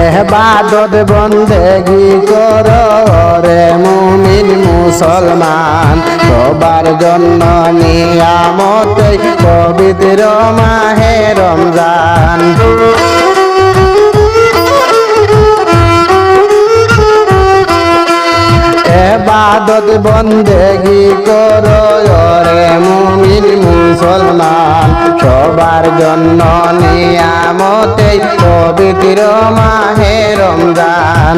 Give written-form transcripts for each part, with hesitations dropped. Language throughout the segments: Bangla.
এবাদত বন্দেগি কর রে মুমিন মুসলমান, সবার জন্য নিয়ামতে পবিত্র মাহে রমজান। এবাদত বন্দেগি কর রে মুমিন মুসলমান, সবার জন্য নিয়ামতে পবিত্র মাহে রমজান।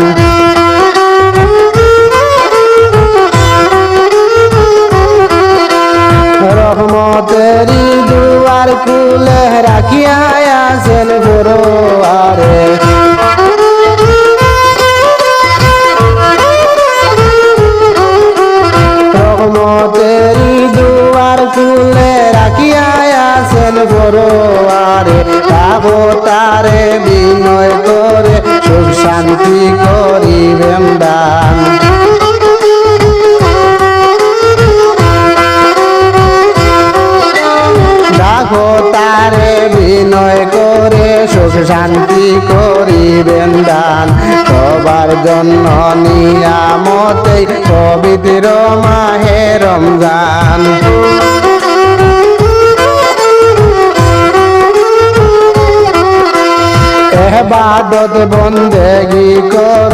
রহমতেরি দুয়ার খুলে রাখিয়া আছেন পরোয়ারে, রহমতেরি দুয়ার খুলে রাখিয়া আছেন পরোয়ারে, তাবো তারে বিনয় করে সুখ শান্তি করিবেন দান। ডাকো তারে বিনয় করে সুখ শান্তি করিবেন দান, সবার জন্য নিয়ামতে পবিত্র মাহে রমজান। এবাদত বন্দেগি কর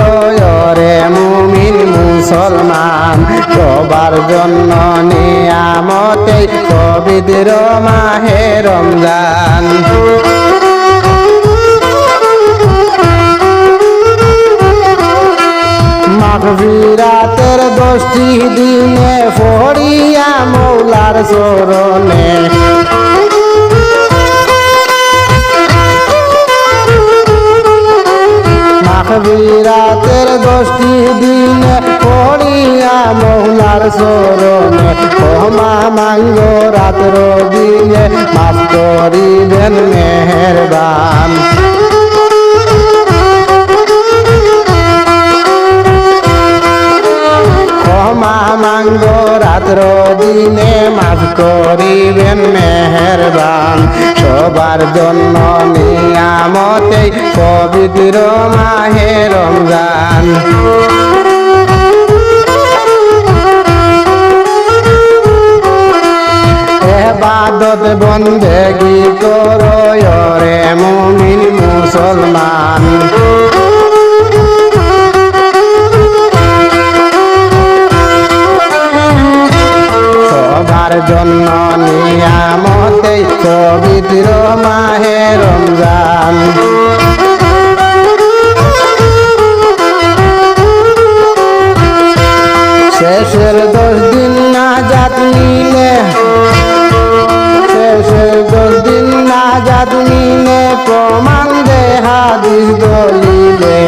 রে মুমিন মুসলমান, সবার জন্য নিয়ামতে পবিত্র মাহে রমজান। মাগফিরাতের 10টি দিনে পড়িয়া মৌলার চরণে, মাগফিরাতের 10টি দিনে পড়িয়া মৌলার চরণে, ক্ষমা মাঙ্গ রাত্র দিনে মাফ করিবেন মেহেরবান। ক্ষমা মাঙ্গ রাত্র দিনে মাফ করিবেন মেহেরবান, সবার জন্য নিয়ামতে পবিত্র মাহে রমজান। এবাদত বন্দেগি কর রে মুমিন মুসলমান, সবার জন্য নিয়ামতে পবিত্র মাহে রমজান। শেষের 10 দিন নাজাত নিলে, শেষের 10 দিন নাজাত নিলে প্রমাণ দে হাদিস দলিলে,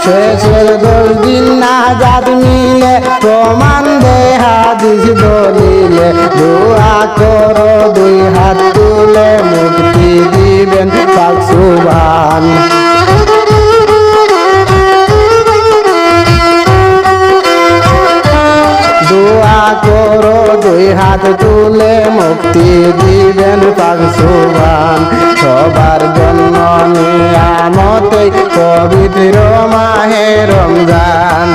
শেষের 10 দিন নাজাত মিলে প্রমাণ দে হাদিস দলিলে, দোয়া করো 2 হাত তুলে মুক্তি দিবেন পাক সুবহান। দোয়া করো 2 হাত তুলে মুক্তি দিবেন পাক সুবহান, সবার জন্য নিয়ামতে পবিত্র মাহে রমজান।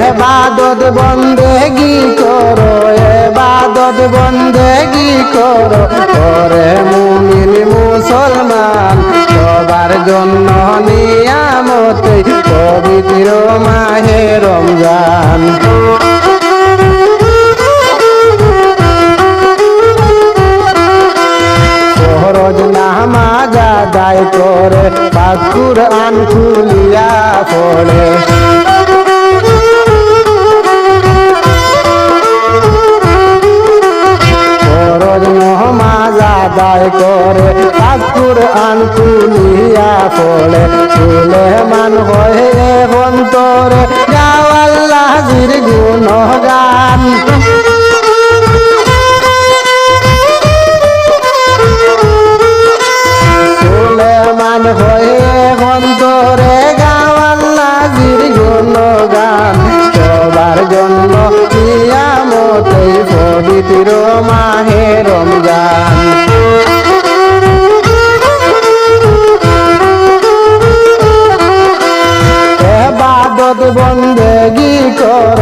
এবাদত বন্দেগি করো, এবাদত বন্দেগি করো রে মুমিন মুসলমান, সবার জন্য নিয়ামতে পবিত্র মাহে রমজান। ফরজ নামাজ আদায় করে পাক কুরআন খুলিয়া পড়ে, ফরজ নামাজ আদায় করে পাক কুরআন খুলিয়া পড়ে, সুলেমান হয়ে অন্তরে গাও আল্লাহর গুণগান। সুলেমান হয়ে অন্তরে গাও আল্লাহর গুণগান, রমজান। এবাদত বন্দেগি কর